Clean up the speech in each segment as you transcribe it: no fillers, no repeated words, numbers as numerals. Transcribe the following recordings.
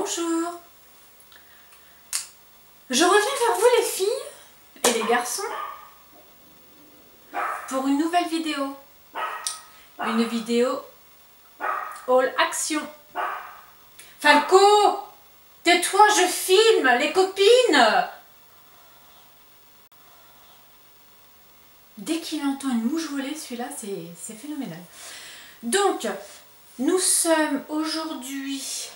Bonjour. Je reviens vers vous les filles et les garçons pour une nouvelle vidéo. Une vidéo all action. Falco, tais-toi, je filme les copines. Dès qu'il entend une mouche voler, celui-là, c'est phénoménal. Donc, nous sommes aujourd'hui...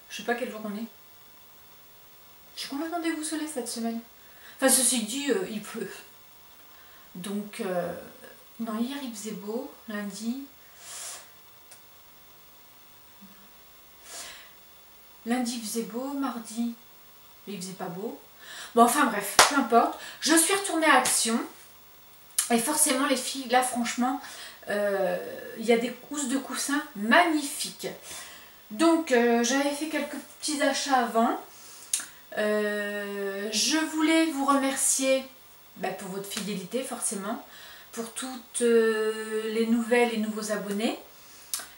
je sais pas quel jour on est. J'ai complètement déboussolé cette semaine. Enfin, ceci dit, il pleut. Donc, non, hier il faisait beau, lundi. Lundi il faisait beau, mardi il faisait pas beau. Bon, enfin bref, peu importe. Je suis retournée à Action. Et forcément, les filles, là, franchement, il y a des housses de coussins magnifiques. Donc, j'avais fait quelques petits achats avant. Je voulais vous remercier pour votre fidélité, forcément, pour toutes les nouvelles et nouveaux abonnés.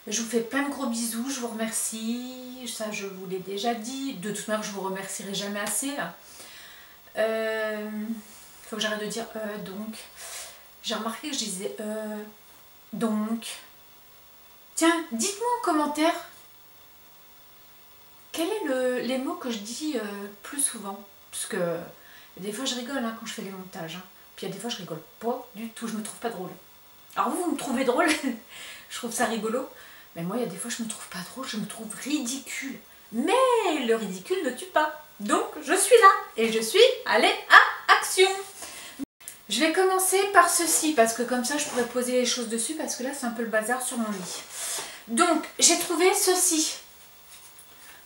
Je vous fais plein de gros bisous, je vous remercie. Ça, je vous l'ai déjà dit. De toute manière, je vous remercierai jamais assez. Faut que j'arrête de dire donc. J'ai remarqué que je disais donc. Tiens, dites-moi en commentaire quels sont les mots que je dis plus souvent. Parce que des fois je rigole quand je fais les montages. Puis il y a des fois je rigole pas du tout, je me trouve pas drôle. Alors vous me trouvez drôle, je trouve ça rigolo. Mais moi il y a des fois je me trouve pas drôle, je me trouve ridicule. Mais le ridicule ne tue pas. Donc je suis là et je suis allée à Action. Je vais commencer par ceci parce que comme ça je pourrais poser les choses dessus parce que là c'est un peu le bazar sur mon lit. Donc j'ai trouvé ceci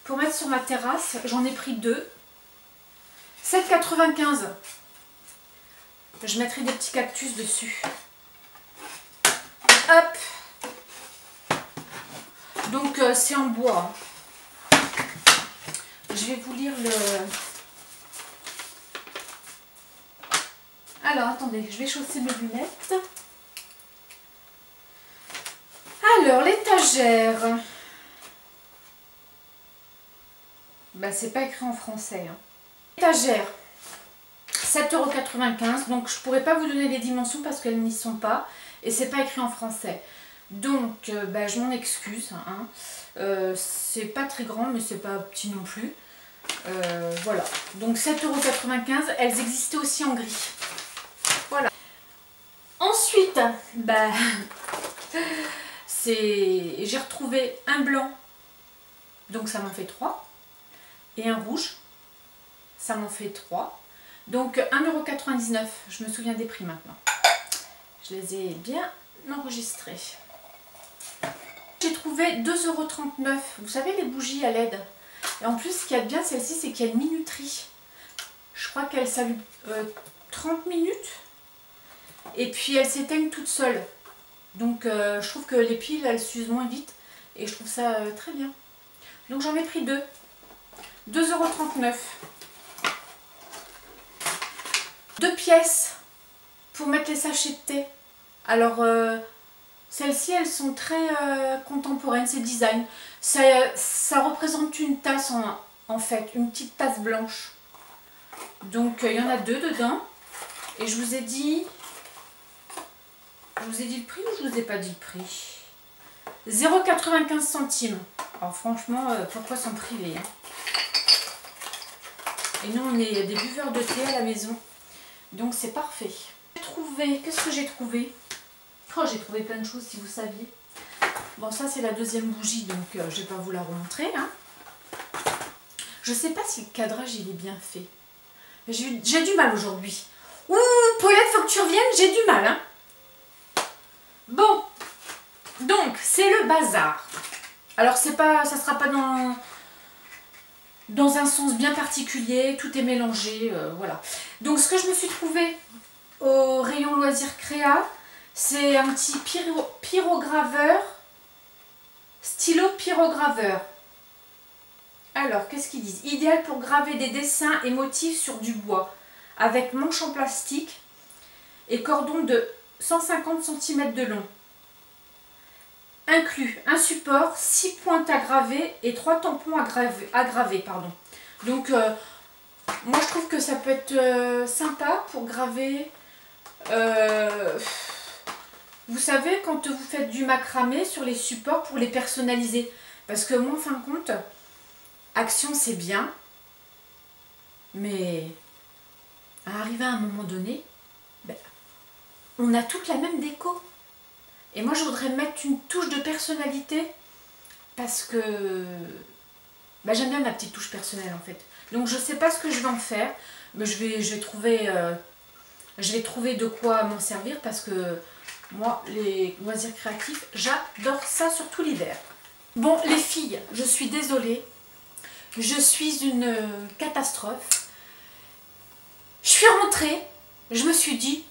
pour mettre sur ma terrasse. J'en ai pris deux. 7,95 €. Je mettrai des petits cactus dessus. Hop. Donc c'est en bois. Je vais vous lire le... Alors, attendez, je vais chausser mes lunettes. Alors, l'étagère. C'est pas écrit en français. Étagère, 7,95 €. Donc, je pourrais pas vous donner les dimensions parce qu'elles n'y sont pas. Et c'est pas écrit en français. Donc, je m'en excuse. C'est pas très grand, mais c'est pas petit non plus. Voilà. Donc, 7,95 €. Elles existaient aussi en gris. Voilà. Ensuite, j'ai retrouvé un blanc, donc ça m'en fait 3, et un rouge, ça m'en fait 3. Donc 1,99 €, je me souviens des prix maintenant. Je les ai bien enregistrés. J'ai trouvé 2,39 €. Vous savez les bougies à LED. Et en plus, ce qu'il y a de bien celle-ci, c'est qu'il y a une minuterie. Je crois qu'elle s'allume 30 minutes. Et puis elles s'éteignent toutes seules. Donc je trouve que les piles elles s'usent moins vite. Et je trouve ça très bien. Donc j'en ai pris deux. 2,39 €. Deux pièces pour mettre les sachets de thé. Alors celles-ci elles sont très contemporaines, c'est design. Ça représente une tasse en fait, une petite tasse blanche. Donc il y en a deux dedans. Et je vous ai dit... le prix ou je vous ai pas dit le prix? 0,95 €. Alors franchement, pourquoi s'en priver Et nous, on est des buveurs de thé à la maison. Donc c'est parfait. J'ai trouvé... Qu'est-ce que j'ai trouvé? Oh, j'ai trouvé plein de choses si vous saviez. Bon, ça c'est la deuxième bougie, donc je vais pas vous la remontrer. Je sais pas si le cadrage il est bien fait. J'ai du mal aujourd'hui. Ouh, Paulette, faut que tu reviennes, j'ai du mal. Bon, donc c'est le bazar. Alors ça sera pas dans un sens bien particulier, tout est mélangé, voilà. Donc ce que je me suis trouvé au rayon loisirs créa, c'est un petit pyrograveur, stylo pyrograveur. Alors qu'est-ce qu'ils disent? Idéal pour graver des dessins et motifs sur du bois, avec manche en plastique et cordon de 150 cm de long. inclut un support, 6 pointes à graver et 3 tampons à graver, pardon. Donc moi je trouve que ça peut être sympa pour graver. Vous savez, quand vous faites du macramé sur les supports pour les personnaliser. Parce que moi, en fin de compte, Action c'est bien, mais à arriver à un moment donné, ben, on a toute la même déco. Et moi je voudrais mettre une touche de personnalité parce que ben, j'aime bien ma petite touche personnelle en fait. Donc je sais pas ce que je vais en faire, mais je vais trouver de quoi m'en servir parce que moi les loisirs créatifs, j'adore ça surtout l'hiver. Bon les filles, je suis désolée, je suis une catastrophe. Je suis rentrée, je me suis dit,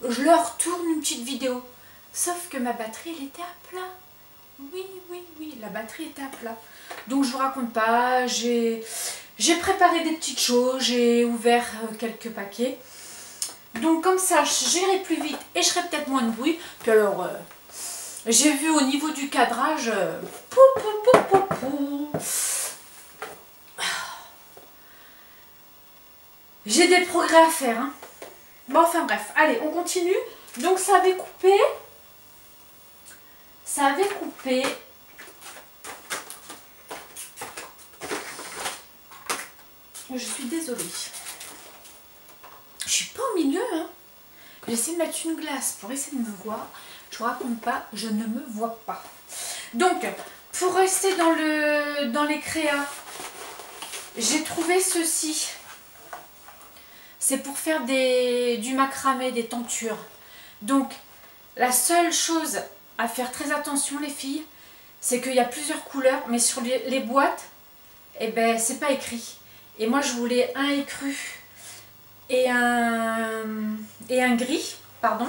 je leur tourne une petite vidéo. Sauf que ma batterie, elle était à plat. Oui, la batterie était à plat. Donc je vous raconte pas, j'ai préparé des petites choses, j'ai ouvert quelques paquets. Donc comme ça, j'irai plus vite et je ferai peut-être moins de bruit. Puis alors, j'ai vu au niveau du cadrage, j'ai des progrès à faire. Hein. Bon, enfin bref, allez, on continue. Donc ça avait coupé. Ça avait coupé. Je suis désolée. Je suis pas au milieu. Hein. J'essaie de mettre une glace pour essayer de me voir. Je vous raconte pas, je ne me vois pas. Donc, pour rester dans les créas, j'ai trouvé ceci. C'est pour faire du macramé, des tentures. Donc, la seule chose à faire très attention les filles, c'est qu'il y a plusieurs couleurs, mais sur les boîtes, eh ben, c'est pas écrit. Et moi, je voulais un écru et un gris, pardon,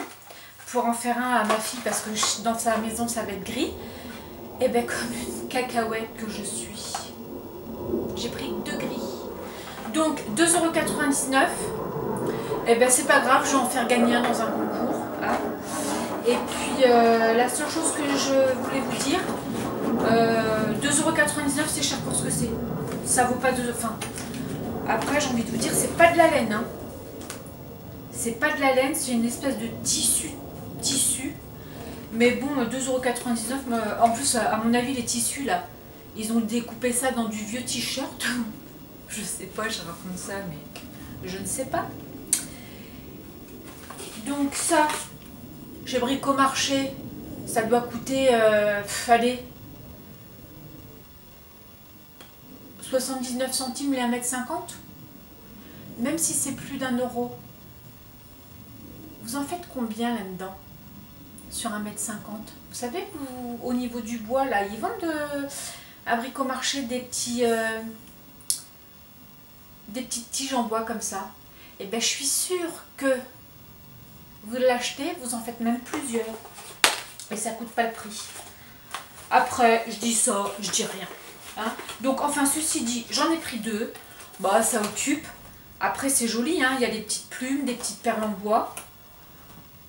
pour en faire un à ma fille, parce que dans sa maison, ça va être gris. Et bien, comme une cacahuète que je suis, j'ai pris 2 gris. Donc, 2,99 €. Et ben, c'est pas grave, je vais en faire gagner un dans un concours. Hein. Et puis, la seule chose que je voulais vous dire, 2,99 € c'est cher pour ce que c'est. Ça vaut pas de... Enfin, après, j'ai envie de vous dire, c'est pas de la laine. Hein. C'est pas de la laine, c'est une espèce de tissu. Mais bon, 2,99 €. En plus, à mon avis, les tissus là, ils ont découpé ça dans du vieux t-shirt. Je sais pas, je raconte ça, mais je ne sais pas. Donc ça, chez Bricomarché, ça doit coûter, allez, 79 centimes les 1,50 m. Même si c'est plus d'1 €. Vous en faites combien là-dedans? Sur 1,50 m. Vous savez, au niveau du bois, là, ils vendent à Bricomarché des petites tiges en bois comme ça. Et bien, je suis sûre que vous l'achetez, vous en faites même plusieurs. Et ça coûte pas le prix. Après, je dis ça, je dis rien. Hein. Donc, enfin, ceci dit, j'en ai pris 2. Bah, ça occupe. Après, c'est joli, hein. Il y a des petites plumes, des petites perles en bois.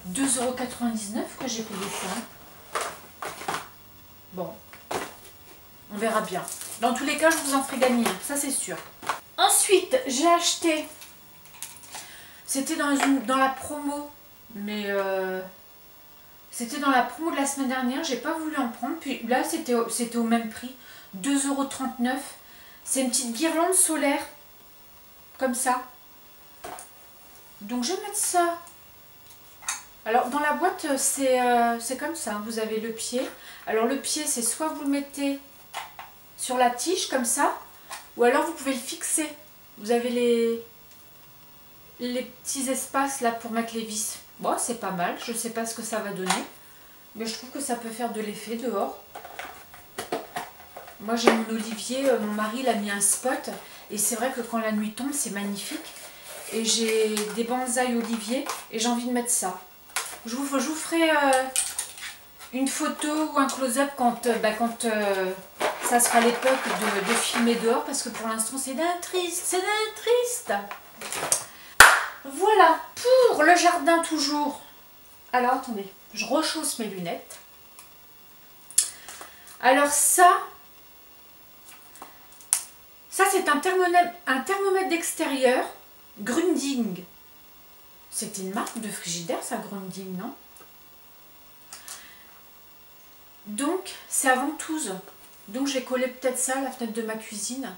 2,99 € que j'ai payé ça. Bon, on verra bien. Dans tous les cas, je vous en ferai gagner, ça c'est sûr. Ensuite, j'ai acheté, c'était dans la promo, mais c'était dans la promo de la semaine dernière, j'ai pas voulu en prendre. Puis là, c'était au même prix, 2,39 €. C'est une petite guirlande solaire, comme ça. Donc je vais mettre ça. Alors dans la boîte c'est comme ça, vous avez le pied. Alors le pied c'est soit vous le mettez sur la tige comme ça, ou alors vous pouvez le fixer. Vous avez les petits espaces là pour mettre les vis. Bon c'est pas mal, je sais pas ce que ça va donner, mais je trouve que ça peut faire de l'effet dehors. Moi j'ai mon olivier, mon mari l'a mis un spot, et c'est vrai que quand la nuit tombe c'est magnifique. Et j'ai des bonsaïs oliviers et j'ai envie de mettre ça. Je vous ferai une photo ou un close-up quand ça sera l'époque de filmer dehors, parce que pour l'instant c'est d'un triste, Voilà, pour le jardin toujours. Alors attendez, je rechausse mes lunettes. Alors ça c'est un thermomètre d'extérieur Grundig. C'était une marque de frigidaire, ça, Grundig, non? Donc, c'est à ventouse. Donc, j'ai collé peut-être ça à la fenêtre de ma cuisine.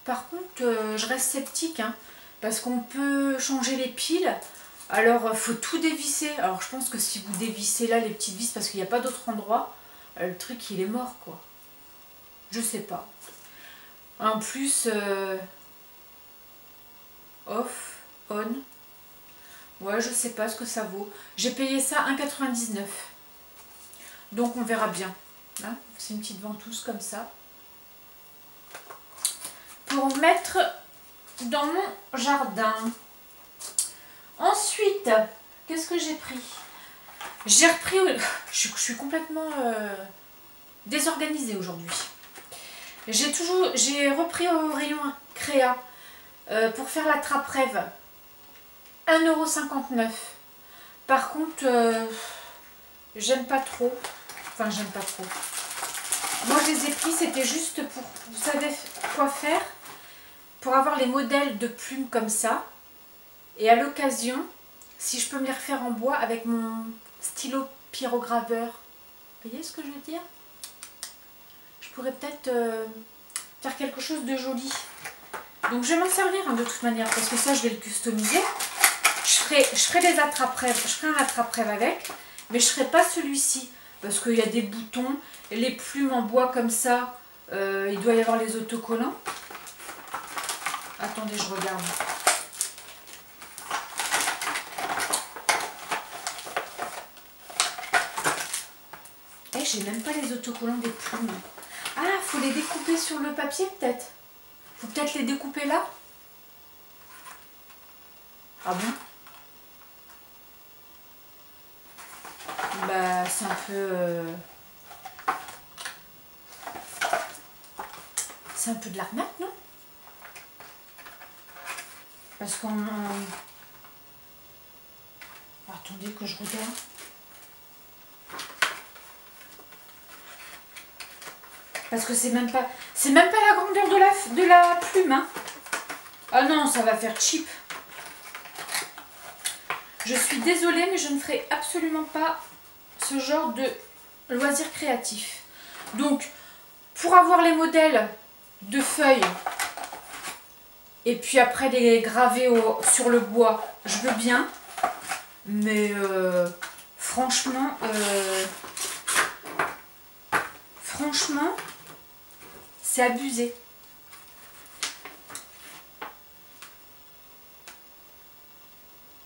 Par contre, je reste sceptique, hein, parce qu'on peut changer les piles. Alors, il faut tout dévisser. Alors, je pense que si vous dévissez là les petites vis, parce qu'il n'y a pas d'autre endroit, le truc, il est mort, quoi. Je sais pas. En plus, off, on. Ouais, je sais pas ce que ça vaut. J'ai payé ça 1,99 €. Donc, on verra bien. Hein, c'est une petite ventouse comme ça. Pour mettre dans mon jardin. Ensuite, qu'est-ce que j'ai pris? J'ai repris... Je suis complètement désorganisée aujourd'hui. J'ai repris au rayon Créa pour faire la trappe-rêve. 1,59 €. Par contre, j'aime pas trop. Enfin, j'aime pas trop. Moi, je les ai pris, c'était juste pour... Vous savez quoi faire? Pour avoir les modèles de plumes comme ça. Et à l'occasion, si je peux me les refaire en bois avec mon stylo pyrograveur. Vous voyez ce que je veux dire? Je pourrais peut-être faire quelque chose de joli. Donc je vais m'en servir, hein, de toute manière, parce que ça je vais le customiser. Je ferai des attrape-rêves, je ferai un attrape-rêve avec, mais je ne ferai pas celui-ci, parce qu'il y a des boutons, et les plumes en bois comme ça, il doit y avoir les autocollants. Attendez, je regarde. Eh, j'ai même pas les autocollants des plumes. Ah, faut les découper sur le papier peut-être. Faut peut-être les découper là. Ah bon? Bah, c'est un peu... C'est un peu de l'arnaque, non? Parce qu'on... Attendez que je regarde. Parce que c'est même pas la grandeur de la plume, hein. Ah non, ça va faire cheap. Je suis désolée, mais je ne ferai absolument pas ce genre de loisir créatif. Donc, pour avoir les modèles de feuilles, et puis après les graver sur le bois, je veux bien. Mais franchement, c'est abusé.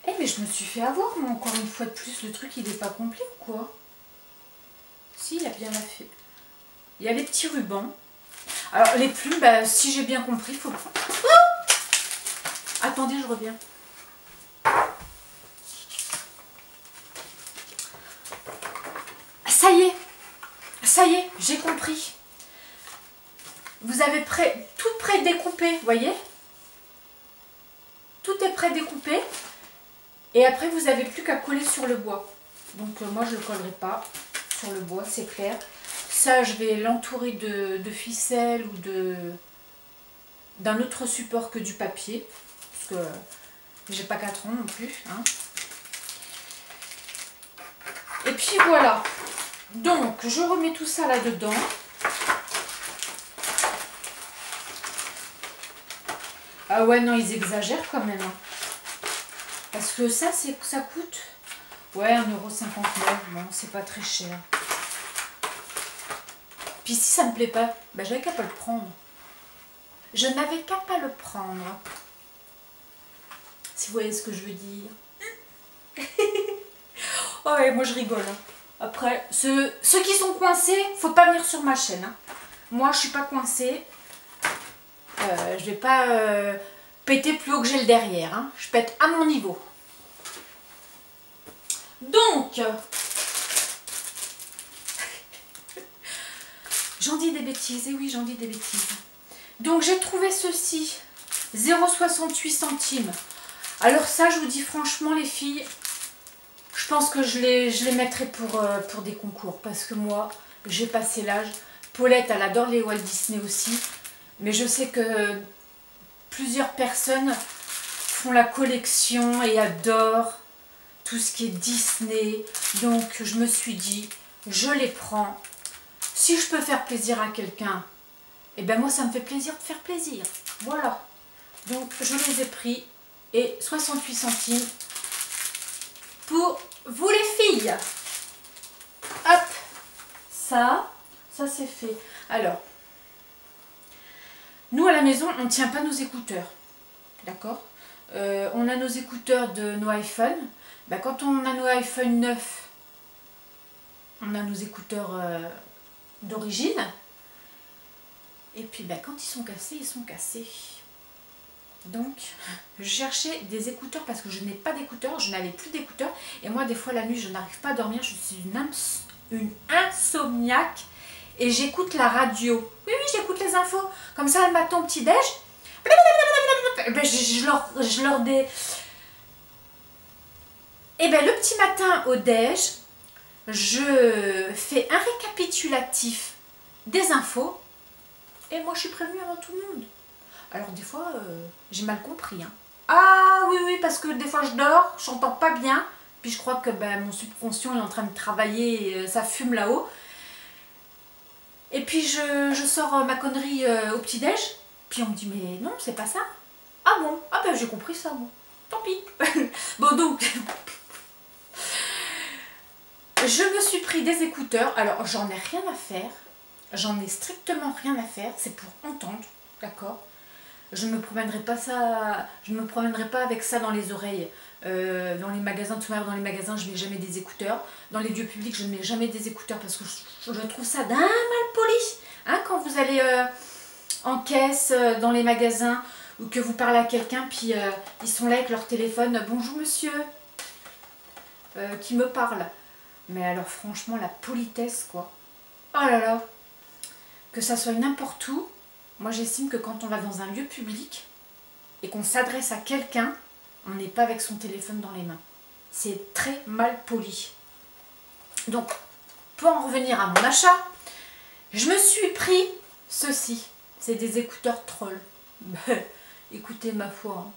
Eh mais je me suis fait avoir, moi, encore une fois de plus. Le truc, il n'est pas complet ou quoi? Si, il a bien la fait. Il y a les petits rubans. Alors, les plumes, bah, si j'ai bien compris, il faut... Oh, attendez, je reviens. Ça y est, j'ai compris. Vous avez tout prêt découpé, vous voyez? Tout est prêt découpé. Et après, vous n'avez plus qu'à coller sur le bois. Donc, moi, je ne le collerai pas sur le bois, c'est clair. Ça, je vais l'entourer de ficelle ou d'un autre support que du papier. Parce que j'ai pas 4 ans non plus. Hein. Et puis, voilà. Donc, je remets tout ça là-dedans. Ah ouais, non, ils exagèrent quand même. Hein. Parce que ça coûte... Ouais, 1,59 €. Bon, c'est pas très cher. Puis si ça me plaît pas, bah, j'avais qu'à pas le prendre. Je n'avais qu'à pas le prendre. Si vous voyez ce que je veux dire. Oh ouais, moi je rigole. Hein. Après, ceux qui sont coincés, faut pas venir sur ma chaîne. Hein. Moi, je suis pas coincée. Je vais pas péter plus haut que j'ai le derrière. Hein. Je pète à mon niveau. Donc, j'en dis des bêtises. Et oui, j'en dis des bêtises. Donc, j'ai trouvé ceci. 0,68 centimes. Alors ça, je vous dis franchement, les filles, je pense que je les mettrai pour des concours. Parce que moi, j'ai passé l'âge. Paulette, elle adore les Walt Disney aussi. Mais je sais que plusieurs personnes font la collection et adorent tout ce qui est Disney. Donc je me suis dit, je les prends. Si je peux faire plaisir à quelqu'un, et ben moi ça me fait plaisir de faire plaisir. Voilà. Donc je les ai pris et 68 centimes pour vous les filles. Hop, ça c'est fait. Alors, nous à la maison, on ne tient pas nos écouteurs. D'accord, on a nos écouteurs de nos iPhones. Ben, quand on a nos iPhone 9, on a nos écouteurs d'origine. Et puis ben, quand ils sont cassés, ils sont cassés. Donc, je cherchais des écouteurs parce que je n'ai pas d'écouteurs, je n'avais plus d'écouteurs. Et moi, des fois, la nuit, je n'arrive pas à dormir. Je suis une insomniaque et j'écoute la radio. Oui, oui, j'écoute les infos. Comme ça, le matin au petit-déj, ben, je leur dis... Et bien, le petit matin au déj, je fais un récapitulatif des infos. Et moi, je suis prévenue avant tout le monde. Alors, des fois, j'ai mal compris. Hein. Ah, oui, oui, parce que des fois, je dors, je n'entends pas bien. Puis, je crois que ben, mon subconscient est en train de travailler, ça fume là-haut. Et puis, je sors ma connerie au petit-déj. Puis, on me dit, mais non, c'est pas ça. Ah bon? Ah ben, j'ai compris ça, moi. Tant pis. Bon, donc... Je me suis pris des écouteurs. Alors, j'en ai rien à faire. J'en ai strictement rien à faire. C'est pour entendre, d'accord? Je ne me promènerai pas ça. Je ne me promènerai pas avec ça dans les oreilles. Dans les magasins, tout à l'heure, dans les magasins, je ne mets jamais des écouteurs. Dans les lieux publics, je ne mets jamais des écouteurs parce que je trouve ça d'un mal poli. Hein, quand vous allez en caisse dans les magasins ou que vous parlez à quelqu'un, puis ils sont là avec leur téléphone. Bonjour monsieur, qui me parle. Mais alors franchement, la politesse quoi. Oh là là. Que ça soit n'importe où. Moi j'estime que quand on va dans un lieu public et qu'on s'adresse à quelqu'un, on n'est pas avec son téléphone dans les mains. C'est très mal poli. Donc, pour en revenir à mon achat, je me suis pris ceci. C'est des écouteurs Troll. Écoutez ma foi, hein.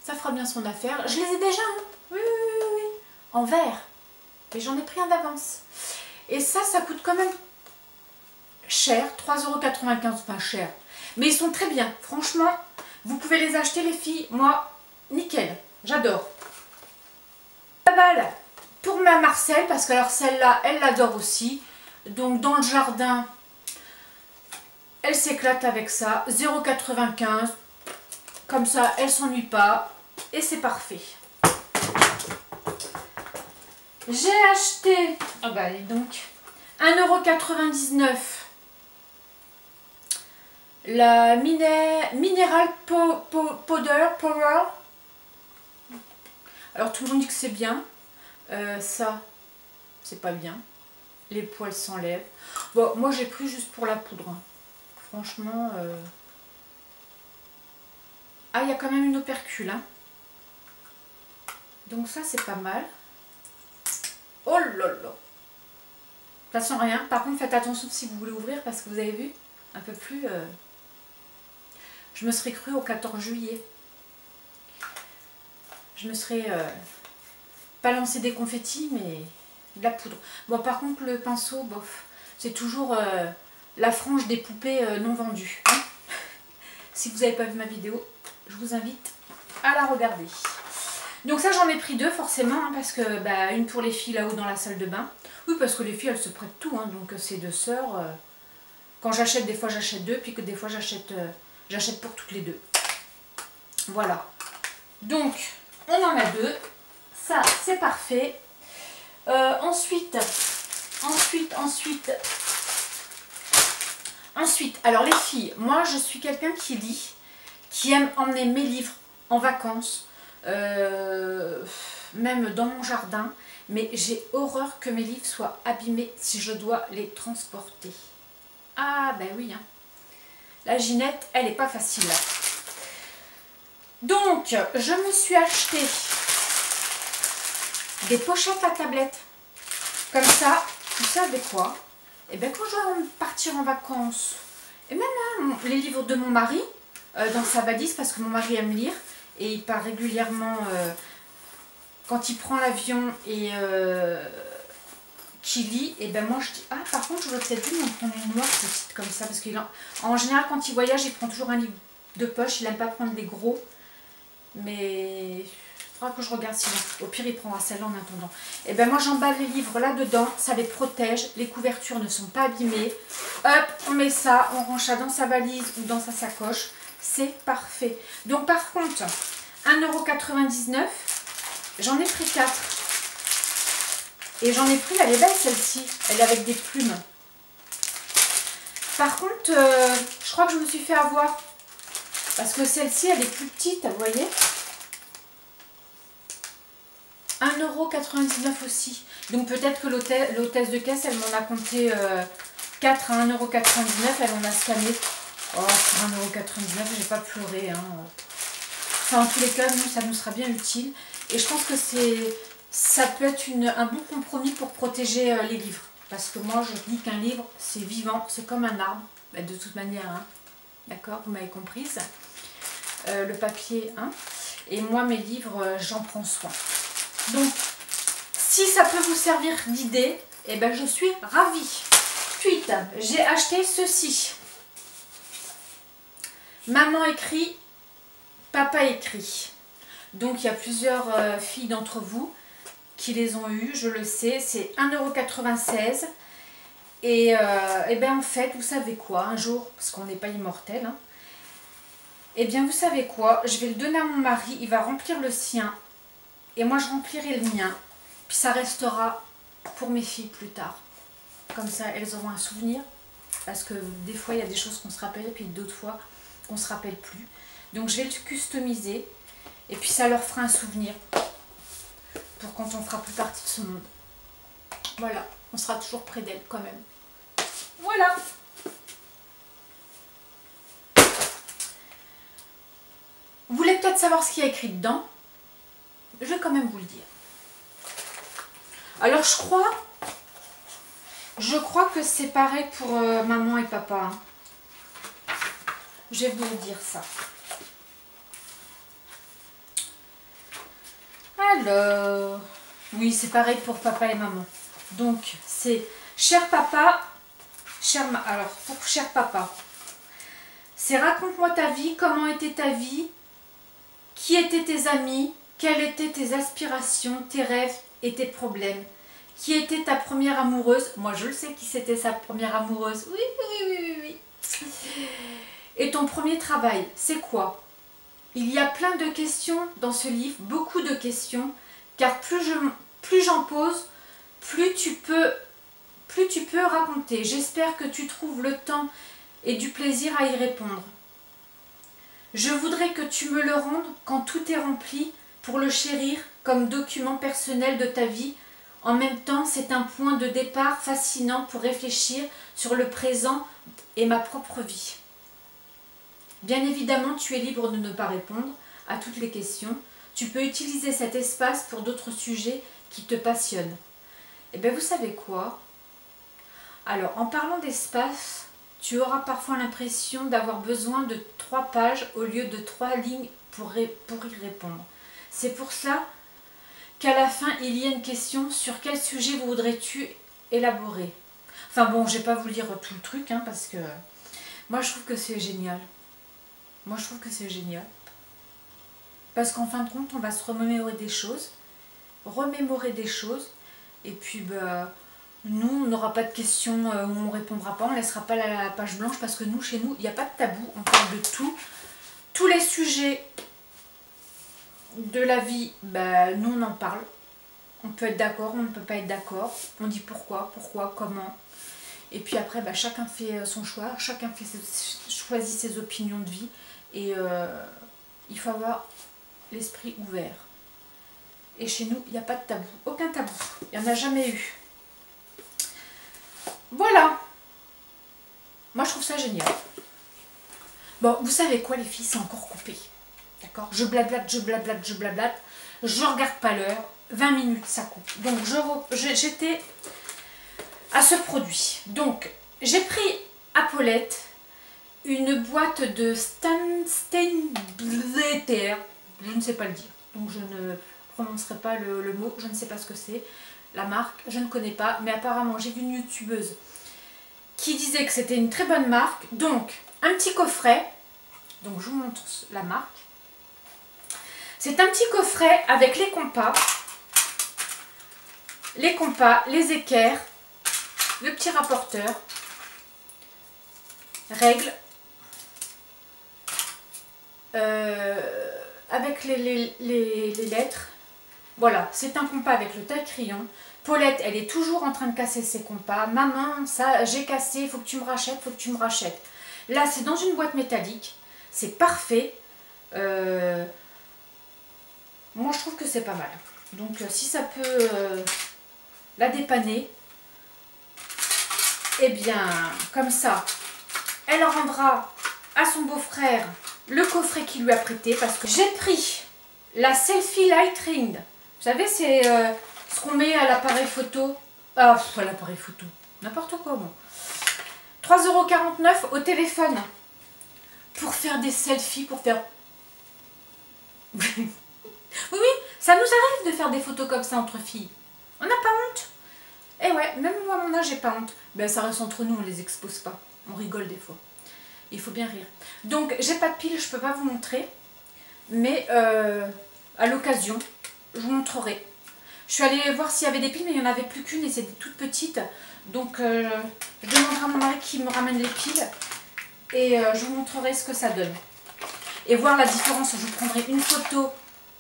Ça fera bien son affaire. Je les ai déjà, hein. Oui, oui, oui, oui. En verre. Et j'en ai pris un d'avance. Et ça coûte quand même cher, 3,95 €, enfin cher. Mais ils sont très bien, franchement, vous pouvez les acheter les filles. Moi, nickel, j'adore. Pas mal pour ma Marcel, parce que alors celle-là, elle l'adore aussi. Donc dans le jardin, elle s'éclate avec ça. 0,95 €. Comme ça, elle s'ennuie pas. Et c'est parfait. J'ai acheté, ah bah donc, 1,99 € la Mineral Powder. Alors tout le monde dit que c'est bien. Ça, c'est pas bien. Les poils s'enlèvent. Bon, moi j'ai pris juste pour la poudre. Hein. Franchement... Ah, il y a quand même une opercule. Hein. Donc ça, c'est pas mal. Oh là là. Ça sent rien. Par contre, faites attention si vous voulez ouvrir parce que vous avez vu, un peu plus... Je me serais cru au 14 juillet. Je me serais pas lancé des confettis, mais de la poudre. Bon, par contre, le pinceau, bof, c'est toujours la frange des poupées non vendues. Hein. Si vous n'avez pas vu ma vidéo, je vous invite à la regarder. Donc ça, j'en ai pris deux forcément, hein, parce que bah, une pour les filles là-haut dans la salle de bain. Oui, parce que les filles, elles se prêtent tout. Hein, donc c'est deux sœurs. Quand j'achète, des fois j'achète deux, puis que des fois j'achète pour toutes les deux. Voilà. Donc, on en a deux. Ça, c'est parfait. Ensuite, alors les filles, moi je suis quelqu'un qui lit, qui aime emmener mes livres en vacances, même dans mon jardin, mais j'ai horreur que mes livres soient abîmés si je dois les transporter. Ah ben oui, hein. La Ginette, elle n'est pas facile. Donc, je me suis acheté des pochettes à tablettes. Comme ça, vous savez quoi? Et bien quand je vais partir en vacances, et même les livres de mon mari dans sa valise, parce que mon mari aime lire et il part régulièrement quand il prend l'avion et qu'il lit, et ben moi je dis ah par contre j'aurais peut-être dû m'en prendre une noire petite comme ça, parce qu'en général quand il voyage il prend toujours un livre de poche, il n'aime pas prendre les gros, mais il faudra que je regarde sinon. Au pire il prendra celle-là en attendant. Et ben moi j'emballe les livres là dedans, ça les protège, les couvertures ne sont pas abîmées. Hop, on met ça, on range ça dans sa valise ou dans sa sacoche, c'est parfait. Donc par contre 1,99 €, j'en ai pris 4. Et j'en ai pris, elle est belle celle-ci, elle est avec des plumes. Par contre, je crois que je me suis fait avoir. Parce que celle-ci, elle est plus petite, vous voyez. 1,99 € aussi. Donc peut-être que l'hôtesse de caisse, elle m'en a compté 4 à 1,99 €. Elle en a scanné. Oh, pour 1,99 €, j'ai pas pleuré. Hein. Enfin, en tous les cas, nous, ça nous sera bien utile. Et je pense que ça peut être un bon compromis pour protéger les livres. Parce que moi, je dis qu'un livre, c'est vivant, c'est comme un arbre. Bah, de toute manière, hein. D'accord, vous m'avez comprise. Le papier, hein. Et moi, mes livres, j'en prends soin. Donc, si ça peut vous servir d'idée, eh ben, je suis ravie. Ensuite, j'ai acheté ceci. Maman écrit, papa écrit. Donc, il y a plusieurs filles d'entre vous qui les ont eues, je le sais. C'est 1,96 €. Et bien, en fait, vous savez quoi, un jour, parce qu'on n'est pas immortel, hein, et bien, vous savez quoi, je vais le donner à mon mari, il va remplir le sien. Et moi, je remplirai le mien. Puis ça restera pour mes filles plus tard. Comme ça, elles auront un souvenir. Parce que des fois, il y a des choses qu'on se rappelle, et puis d'autres fois, qu'on ne se rappelle plus. Donc, je vais le customiser. Et puis, ça leur fera un souvenir. Pour quand on ne fera plus partie de ce monde. Voilà. On sera toujours près d'elles, quand même. Voilà. Vous voulez peut-être savoir ce qu'il y a écrit dedans? Je vais quand même vous le dire. Alors, je crois que c'est pareil pour maman et papa. Hein. Je vais vous dire ça. Alors, oui, c'est pareil pour papa et maman. Donc, c'est cher papa, alors, pour cher papa, c'est raconte-moi ta vie, comment était ta vie, qui étaient tes amis, quelles étaient tes aspirations, tes rêves et tes problèmes. Qui était ta première amoureuse? Moi, je le sais qui c'était sa première amoureuse. Oui, oui, oui, oui, oui. Et ton premier travail, c'est quoi? Il y a plein de questions dans ce livre, beaucoup de questions, car plus j'en pose, plus tu peux raconter. J'espère que tu trouves le temps et du plaisir à y répondre. Je voudrais que tu me le rendes quand tout est rempli pour le chérir comme document personnel de ta vie. En même temps, c'est un point de départ fascinant pour réfléchir sur le présent et ma propre vie. Bien évidemment, tu es libre de ne pas répondre à toutes les questions. Tu peux utiliser cet espace pour d'autres sujets qui te passionnent. Et bien, vous savez quoi? Alors, en parlant d'espace, tu auras parfois l'impression d'avoir besoin de 3 pages au lieu de 3 lignes pour y répondre. C'est pour ça qu'à la fin, il y a une question sur quel sujet voudrais-tu élaborer. Enfin bon, je ne vais pas vous lire tout le truc, hein, parce que moi, je trouve que c'est génial. Moi, je trouve que c'est génial. Parce qu'en fin de compte, on va se remémorer des choses. Et puis, bah, nous, on n'aura pas de questions où on ne répondra pas. On ne laissera pas la page blanche parce que nous, chez nous, il n'y a pas de tabou. On parle de tout. Tous les sujets de la vie, bah, nous, on en parle. On peut être d'accord, on ne peut pas être d'accord. On dit pourquoi, comment. Et puis après, bah, chacun fait son choix. Chacun choisit ses opinions de vie. Et il faut avoir l'esprit ouvert. Et chez nous, il n'y a pas de tabou. Aucun tabou. Il n'y en a jamais eu. Voilà. Moi, je trouve ça génial. Bon, vous savez quoi, les filles, c'est encore coupé. D'accord? Je blablate. Je regarde pas l'heure. 20 minutes, ça coupe. Donc, j'étais à ce produit. Donc, j'ai pris à Paulette une boîte de Steinblätter. Je ne sais pas le dire, donc je ne prononcerai pas le mot. Je ne sais pas ce que c'est. La marque, je ne connais pas, mais apparemment j'ai vu une youtubeuse qui disait que c'était une très bonne marque. Donc, un petit coffret. Donc, je vous montre la marque. C'est un petit coffret avec les compas, les équerres, le petit rapporteur, règles, avec les lettres. Voilà, c'est un compas avec le taille-crayon. Paulette, elle est toujours en train de casser ses compas. Maman, ça, j'ai cassé, il faut que tu me rachètes, faut que tu me rachètes. Là, c'est dans une boîte métallique. C'est parfait. Moi, je trouve que c'est pas mal. Donc, si ça peut la dépanner, eh bien, comme ça, elle rendra à son beau-frère le coffret qu'il lui a prêté. Parce que j'ai pris la Selfie Light Ring. Vous savez, c'est ce qu'on met à l'appareil photo. Ah, à l'appareil photo. N'importe quoi, bon. 3,49 € au téléphone. Pour faire des selfies, pour faire... Oui, ça nous arrive de faire des photos comme ça entre filles. On n'a pas honte. Eh ouais, même moi à mon âge, j'ai pas honte. Ben ça reste entre nous, on les expose pas. On rigole des fois. Il faut bien rire. Donc, j'ai pas de pile, je peux pas vous montrer. Mais à l'occasion, je vous montrerai. Je suis allée voir s'il y avait des piles, mais il n'y en avait plus qu'une et c'était toute petite. Donc, je demanderai à mon mari qui me ramène les piles. Et je vous montrerai ce que ça donne. Et voir la différence. Je vous prendrai une photo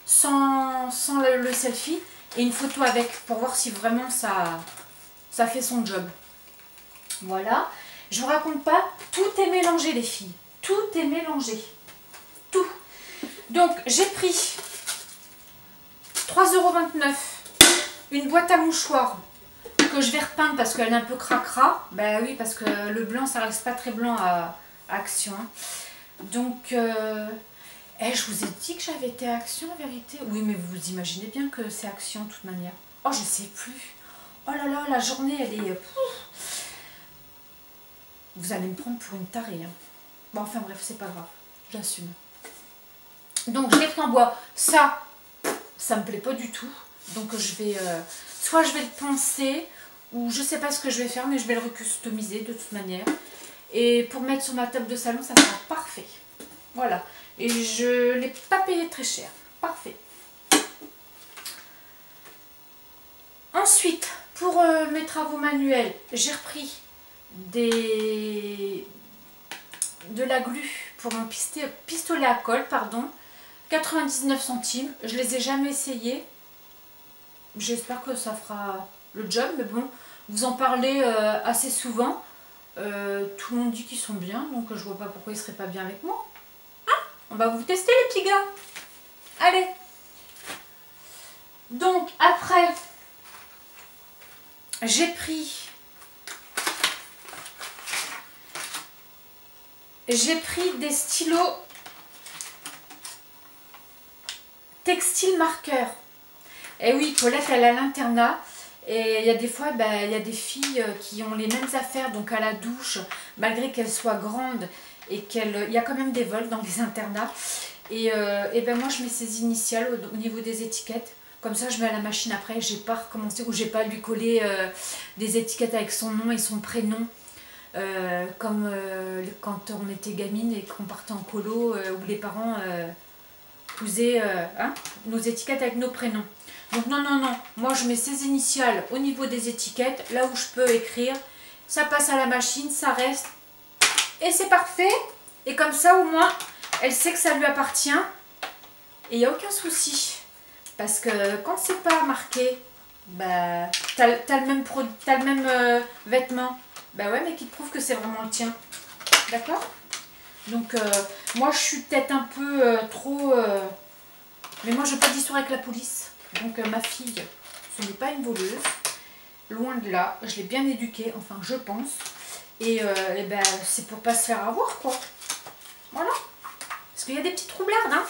sans le selfie et une photo avec pour voir si vraiment ça fait son job. Voilà. Je vous raconte pas, tout est mélangé les filles. Tout est mélangé. Tout. Donc j'ai pris 3,29 €. Une boîte à mouchoirs que je vais repeindre parce qu'elle est un peu cracra. Ben oui, parce que le blanc ça reste pas très blanc à Action. Donc je vous ai dit que j'avais été à Action en vérité. Oui, mais vous imaginez bien que c'est Action de toute manière. Oh, je sais plus. Oh là là, la journée, elle est... Vous allez me prendre pour une tarée. Hein. Bon, enfin bref, c'est pas grave. J'assume. Donc, je l'ai pris en bois. Ça me plaît pas du tout. Donc, je vais... soit je vais le poncer, ou je sais pas ce que je vais faire, mais je vais le recustomiser de toute manière. Et pour mettre sur ma table de salon, ça sera parfait. Voilà. Et je ne l'ai pas payé très cher. Parfait. Ensuite, pour mes travaux manuels, j'ai repris de la glu pour mon pistolet à colle, pardon. 99 centimes. Je les ai jamais essayés. J'espère que ça fera le job, mais bon, vous en parlez assez souvent. Tout le monde dit qu'ils sont bien, donc je vois pas pourquoi ils seraient pas bien avec moi. Hein? On va vous tester les petits gars. Allez. Donc après, j'ai pris des stylos textile marqueur. Et oui, Paulette elle a l'internat. Et il y a des fois, il y a des filles qui ont les mêmes affaires, donc à la douche, malgré qu'elles soient grandes et il y a quand même des vols dans les internats. Et ben moi je mets ses initiales au niveau des étiquettes. Comme ça je mets à la machine après, j'ai pas recommencé ou j'ai pas à lui coller des étiquettes avec son nom et son prénom. Comme quand on était gamine et qu'on partait en colo, où les parents cousaient nos étiquettes avec nos prénoms. Donc non, moi je mets ses initiales au niveau des étiquettes, là où je peux écrire, ça passe à la machine, ça reste, et c'est parfait. Et comme ça au moins, elle sait que ça lui appartient, et il n'y a aucun souci. Parce que quand c'est pas marqué, bah, t'as le même vêtement, bah ouais, mais qui te prouve que c'est vraiment le tien. D'accord? Donc moi je suis peut-être un peu trop... mais moi je veux pas d'histoire avec la police. Donc ma fille, ce n'est pas une voleuse, loin de là, je l'ai bien éduquée, enfin je pense, et ben, c'est pour pas se faire avoir quoi, voilà, parce qu'il y a des petites troublardes, hein.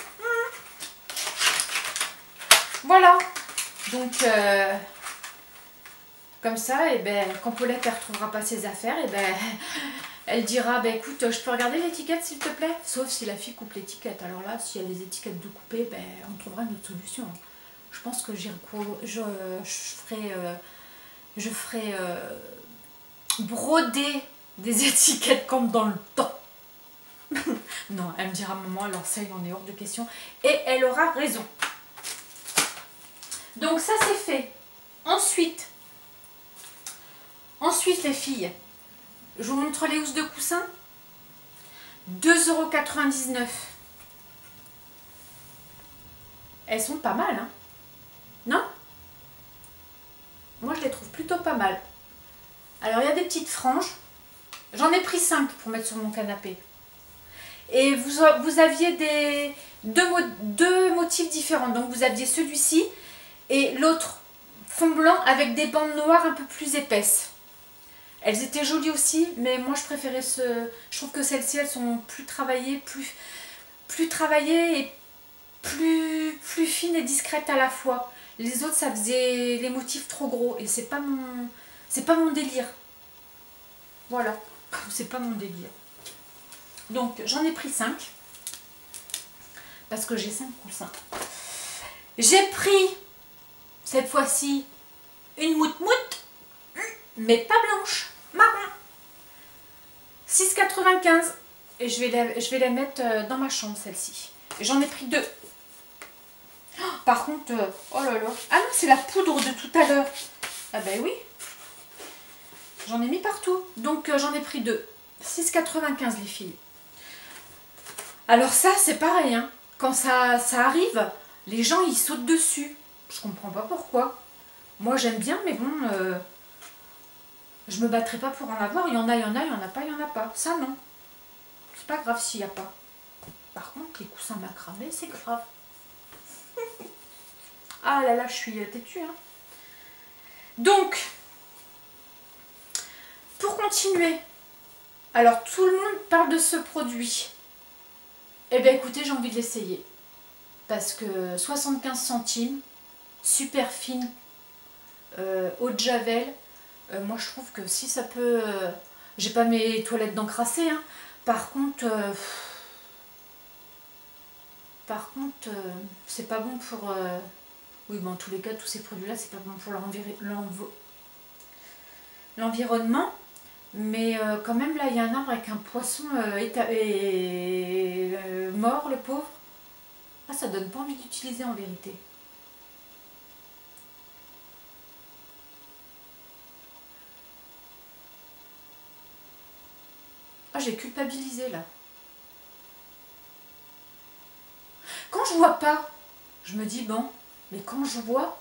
Voilà, donc Comme ça, et ben, quand Paulette ne retrouvera pas ses affaires, et ben, elle dira, ben, écoute, je peux regarder l'étiquette s'il te plaît? Sauf si la fille coupe l'étiquette. Alors là, s'il y a des étiquettes de couper, ben, on trouvera une autre solution. Je pense que je ferai broder des étiquettes comme dans le temps. Non, elle me dira, maman, alors ça, il en est hors de question. Et elle aura raison. Donc ça, c'est fait. Ensuite, les filles, je vous montre les housses de coussin. 2,99 €. Elles sont pas mal, hein? Non? Moi, je les trouve plutôt pas mal. Alors, il y a des petites franges. J'en ai pris 5 pour mettre sur mon canapé. Et vous aviez deux motifs différents. Donc, vous aviez celui-ci et l'autre fond blanc avec des bandes noires un peu plus épaisses. Elles étaient jolies aussi, mais moi, je préférais je trouve que celles-ci, elles sont plus travaillées, plus travaillées et plus fines et discrètes à la fois. Les autres, ça faisait les motifs trop gros et c'est pas mon délire. Voilà, c'est pas mon délire. Donc j'en ai pris 5 parce que j'ai 5 coussins. J'ai pris cette fois-ci une moute-moute, mais pas blanche, marron. 6,95 € et je vais la mettre dans ma chambre celle-ci. J'en ai pris 2. Par contre, oh là là. Ah non, c'est la poudre de tout à l'heure. Ah ben oui. J'en ai mis partout. Donc j'en ai pris 2. 6,95 € les filles. Alors ça, c'est pareil. Hein. Quand ça arrive, les gens, ils sautent dessus. Je comprends pas pourquoi. Moi, j'aime bien, mais bon, je me battrai pas pour en avoir. Il y en a, il y en a, il y en a pas, il y en a pas. Ça, non. C'est pas grave s'il n'y a pas. Par contre, les coussins macramés, c'est grave. Ah là là, je suis têtue. Hein. Donc, pour continuer, alors tout le monde parle de ce produit. Eh bien écoutez, j'ai envie de l'essayer. Parce que 75 centimes, super fine, eau de javel. Moi je trouve que si ça peut... j'ai pas mes toilettes d'encrassé. Hein. Par contre, c'est pas bon pour... oui, bon, en tous les cas, tous ces produits-là, c'est pas bon pour l'environnement. Mais quand même, là, il y a un arbre avec un poisson mort, le pauvre. Ah, ça donne pas envie d'utiliser en vérité. Ah, j'ai culpabilisé, là. Quand je vois pas, je me dis, bon, mais quand je vois...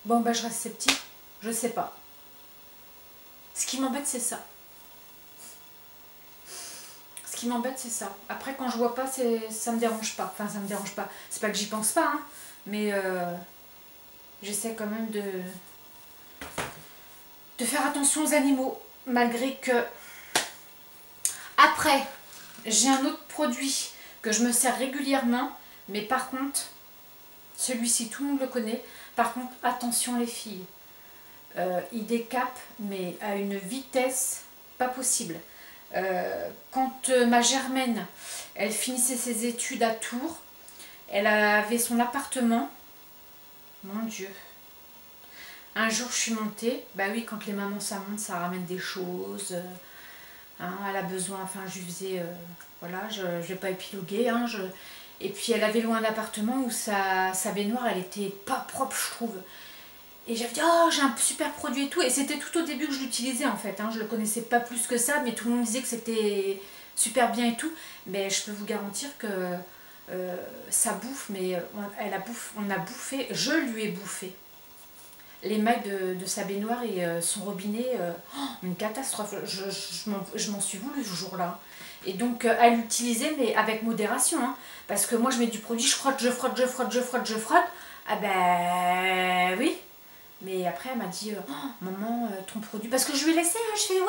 Bon, ben, je reste sceptique. Je sais pas. Ce qui m'embête, c'est ça. Ce qui m'embête, c'est ça. Après, quand je vois pas, ça me dérange pas. Enfin, ça me dérange pas. C'est pas que j'y pense pas, hein, mais j'essaie quand même de faire attention aux animaux, malgré que... Après, j'ai un autre produit que je me sers régulièrement, mais par contre, celui-ci, tout le monde le connaît. Par contre, attention les filles, il décape, mais à une vitesse pas possible. Quand ma Germaine, elle finissait ses études à Tours, elle avait son appartement. Mon Dieu. Un jour, je suis montée. Bah oui, quand les mamans, ça monte, ça ramène des choses. Hein, elle a besoin, enfin, je lui faisais... voilà, je vais pas épiloguer. Hein, Et puis, elle avait loin un appartement où sa baignoire, elle était pas propre, je trouve. Et j'avais dit, oh, j'ai un super produit et tout. Et c'était tout au début que je l'utilisais, en fait. Hein, je le connaissais pas plus que ça, mais tout le monde disait que c'était super bien et tout. Mais je peux vous garantir que ça bouffe, mais on a bouffé, je lui ai bouffé les mailles de sa baignoire et son robinet, une catastrophe. Je m'en suis voulu ce jour-là. Et donc à l'utiliser, mais avec modération. Hein, parce que moi je mets du produit, je frotte, je frotte, je frotte, je frotte, je frotte. Ah ben oui. Mais après, elle m'a dit, oh, maman, ton produit... Parce que je lui ai laissé, hein, je fais, ouais,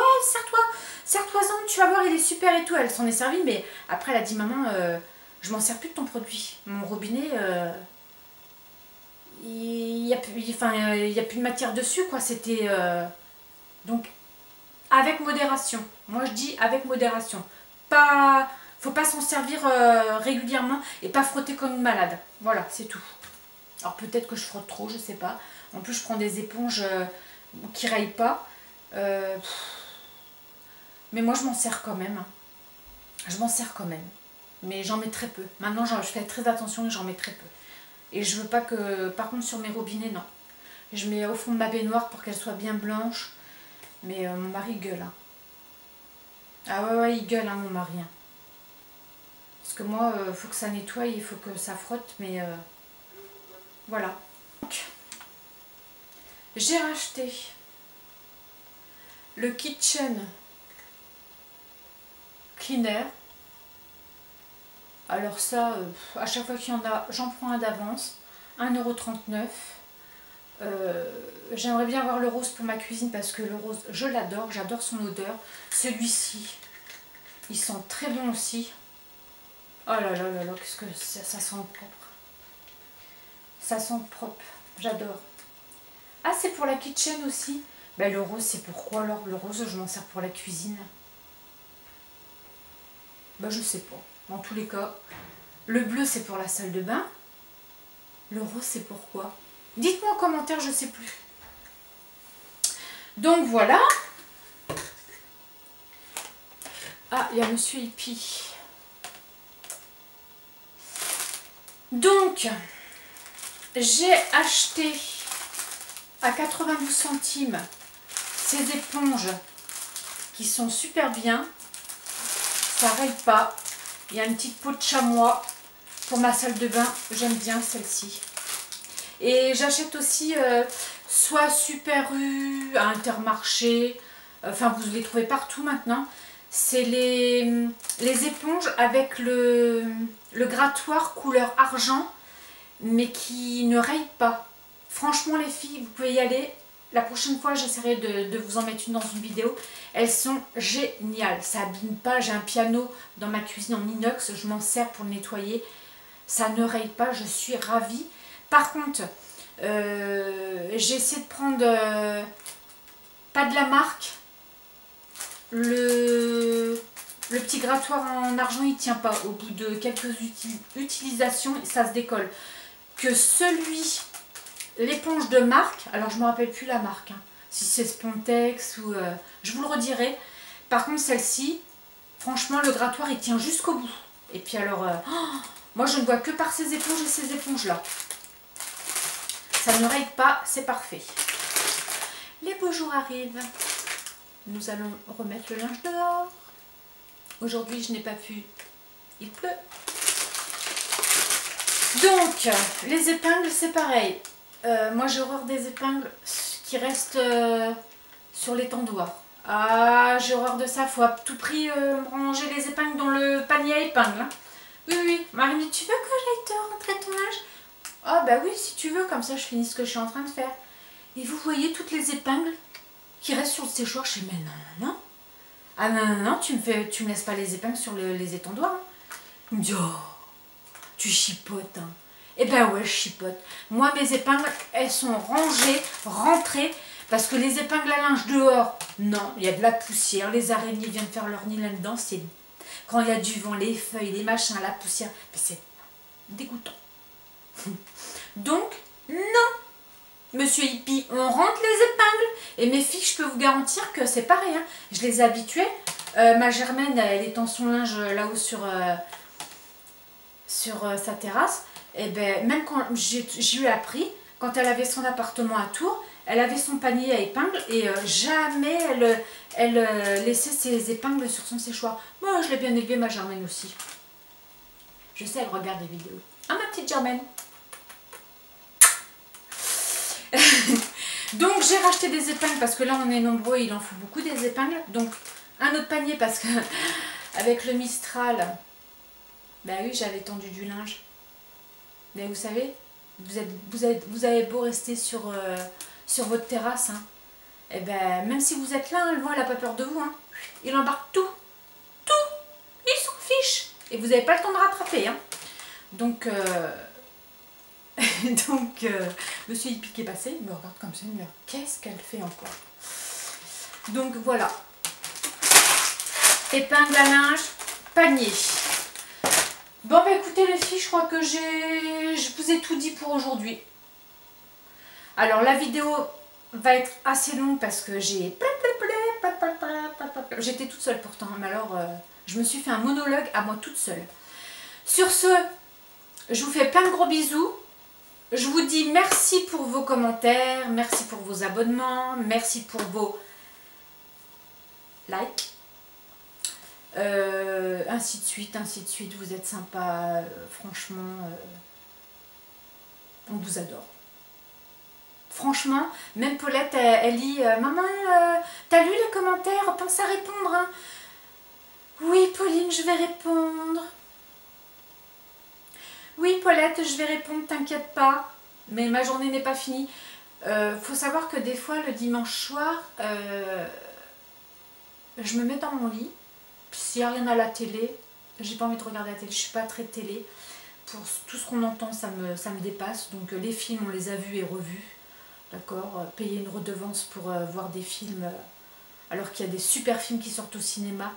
serre-toi-en, tu vas voir, il est super et tout. Elle s'en est servie, mais après, elle a dit, maman, je m'en sers plus de ton produit. Mon robinet, il n'y a plus de matière dessus, quoi. C'était... Donc, avec modération. Moi, je dis avec modération. Pas... Faut pas s'en servir régulièrement et pas frotter comme une malade. Voilà, c'est tout. Alors peut-être que je frotte trop, je sais pas. En plus, je prends des éponges qui rayent pas. Mais moi, je m'en sers quand même. Je m'en sers quand même. Mais j'en mets très peu. Maintenant, je fais très attention et j'en mets très peu. Et je veux pas que... Par contre, sur mes robinets, non. Je mets au fond de ma baignoire pour qu'elle soit bien blanche. Mais mon mari gueule. Hein. Ah ouais, il gueule, hein, mon mari. Hein. Parce que moi, il faut que ça nettoie, il faut que ça frotte. Mais voilà. Donc, j'ai racheté le Kitchen Cleaner. Alors ça, à chaque fois qu'il y en a, j'en prends un d'avance. 1,39 €. J'aimerais bien avoir le rose pour ma cuisine parce que le rose, je l'adore. J'adore son odeur. Celui-ci, il sent très bon aussi. Oh là là là là, qu'est-ce que ça sent propre. Ça sent propre. J'adore. Ah, c'est pour la kitchen aussi. Ben, le rose, c'est pourquoi alors? Le rose, je m'en sers pour la cuisine. Ben, je sais pas. Dans tous les cas, le bleu, c'est pour la salle de bain. Le rose, c'est pourquoi? Dites-moi en commentaire, je sais plus. Donc, voilà. Ah, il y a Monsieur Hippie. Donc, j'ai acheté à 92 centimes ces éponges qui sont super bien. Ça raye pas. Il y a une petite peau de chamois pour ma salle de bain. J'aime bien celle-ci. Et j'achète aussi soit Super U, à Intermarché. Enfin, vous les trouvez partout maintenant. C'est les éponges avec le grattoir couleur argent, mais qui ne rayent pas. Franchement, les filles, vous pouvez y aller. La prochaine fois, j'essaierai de vous en mettre une dans une vidéo. Elles sont géniales. Ça abîme pas. J'ai un piano dans ma cuisine en inox. Je m'en sers pour le nettoyer. Ça ne raye pas. Je suis ravie. Par contre, j'ai essayé de prendre pas de la marque. Le petit grattoir en argent, il tient pas. Au bout de quelques utilisations, ça se décolle. Que celui... L'éponge de marque, alors je ne me rappelle plus la marque, hein, si c'est Spontex ou... je vous le redirai. Par contre, celle-ci, franchement, le grattoir, il tient jusqu'au bout. Et puis alors, moi, je ne vois que par ces éponges et ces éponges-là. Ça ne raye pas, c'est parfait. Les beaux jours arrivent. Nous allons remettre le linge dehors. Aujourd'hui, je n'ai pas pu. Il pleut. Donc, les épingles, c'est pareil. Moi j'ai horreur des épingles qui restent sur l'étendoir. Ah, j'ai horreur de ça. Faut à tout prix ranger les épingles dans le panier à épingles. Hein. Oui, oui. Marie me dit, tu veux que j'aille te rentrer ton linge? Ah bah oui, si tu veux, comme ça je finis ce que je suis en train de faire. Et vous voyez toutes les épingles qui restent sur le séchoir. Je dis, mais non, non. Ah non, non, non, tu me laisses pas les épingles sur les étendoirs. Hein. Il me dit, oh, tu chipotes, hein. Eh ben ouais, je chipote. Moi, mes épingles, elles sont rangées, rentrées, parce que les épingles à linge dehors, non, il y a de la poussière, les araignées viennent faire leur nid là-dedans, c'est... Quand il y a du vent, les feuilles, les machins, la poussière, c'est dégoûtant. Donc, non, Monsieur Hippie, on rentre les épingles, et mes filles, je peux vous garantir que c'est pareil, hein. Je les ai habituées. Ma Germaine, elle étend son linge là-haut sur sa terrasse. Et ben, même quand j'ai eu appris, quand elle avait son appartement à Tours, elle avait son panier à épingles et jamais elle laissait ses épingles sur son séchoir. Moi, je l'ai bien élevée, ma Germaine aussi. Je sais, elle regarde des vidéos. Ah, ma petite Germaine. Donc, j'ai racheté des épingles parce que là, on est nombreux, il en faut beaucoup des épingles. Donc, un autre panier parce que avec le Mistral, ben oui, j'avais tendu du linge. Mais vous savez, vous avez beau rester sur sur votre terrasse. Hein. Et ben, même si vous êtes là, le vent, elle n'a pas peur de vous. Hein. Il embarque tout. Tout. Il s'en fiche. Et vous n'avez pas le temps de rattraper. Hein. Donc, monsieur Hippie qui est passé, il me regarde comme ça, il me dit, qu'est-ce qu'elle fait encore? Donc voilà. Épingle à linge, panier. Bon bah écoutez les filles, je crois que je vous ai tout dit pour aujourd'hui. Alors la vidéo va être assez longue parce que j'étais toute seule pourtant, mais alors je me suis fait un monologue à moi toute seule. Sur ce, je vous fais plein de gros bisous. Je vous dis merci pour vos commentaires, merci pour vos abonnements, merci pour vos likes. Ainsi de suite, vous êtes sympa, franchement, on vous adore. Franchement, même Paulette, elle lit Maman, t'as lu les commentaires? Pense à répondre. Hein. Oui, Pauline, je vais répondre. Oui, Paulette, je vais répondre, t'inquiète pas. Mais ma journée n'est pas finie. Faut savoir que des fois, le dimanche soir, je me mets dans mon lit. S'il n'y a rien à la télé, j'ai pas envie de regarder la télé, je suis pas très télé. Pour tout ce qu'on entend, ça me dépasse. Donc les films, on les a vus et revus. D'accord, payer une redevance pour voir des films, alors qu'il y a des super films qui sortent au cinéma,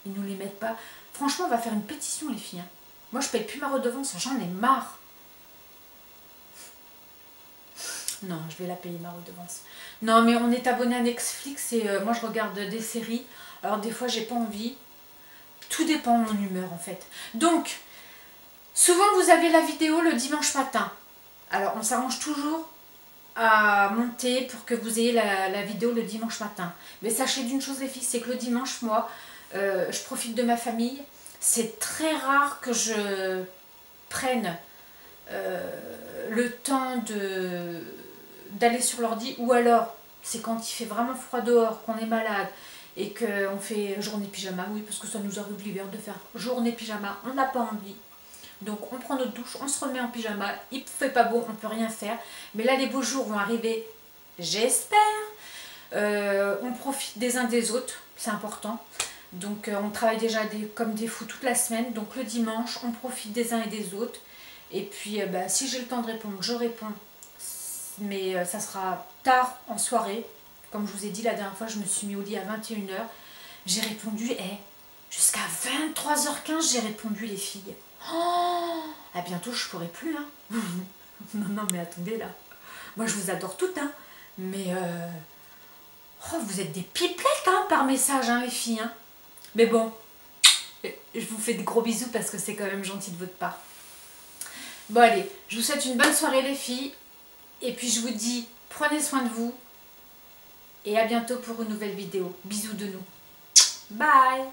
ils nous les mettent pas. Franchement, on va faire une pétition les filles. Hein. Moi, je paye plus ma redevance, j'en ai marre. Non, je vais la payer ma redevance. Non, mais on est abonné à Netflix et moi, je regarde des séries. Alors des fois, j'ai pas envie. Tout dépend de mon humeur en fait. Donc, souvent, vous avez la vidéo le dimanche matin. Alors, on s'arrange toujours à monter pour que vous ayez la vidéo le dimanche matin. Mais sachez d'une chose les filles, c'est que le dimanche, moi, je profite de ma famille. C'est très rare que je prenne le temps d'aller sur l'ordi, ou alors c'est quand il fait vraiment froid dehors, qu'on est malade et qu'on fait journée pyjama, oui, parce que ça nous arrive l'hiver de faire journée pyjama, on n'a pas envie. Donc on prend notre douche, on se remet en pyjama, il ne fait pas beau, on ne peut rien faire. Mais là les beaux jours vont arriver, j'espère. On profite des uns des autres, c'est important. Donc on travaille déjà comme des fous toute la semaine. Donc le dimanche, on profite des uns et des autres. Et puis si j'ai le temps de répondre, je réponds. Mais ça sera tard en soirée. Comme je vous ai dit la dernière fois, je me suis mis au lit à 21 h. J'ai répondu, jusqu'à 23 h 15, j'ai répondu les filles. Oh, à bientôt, je pourrai plus. Hein. Non, mais attendez là. Moi, je vous adore toutes. Hein. Mais vous êtes des pipelettes hein, par message, hein, les filles. Hein. Mais bon, je vous fais de gros bisous parce que c'est quand même gentil de votre part. Bon, allez, je vous souhaite une bonne soirée, les filles. Et puis, je vous dis, prenez soin de vous. Et à bientôt pour une nouvelle vidéo. Bisous de nous. Bye!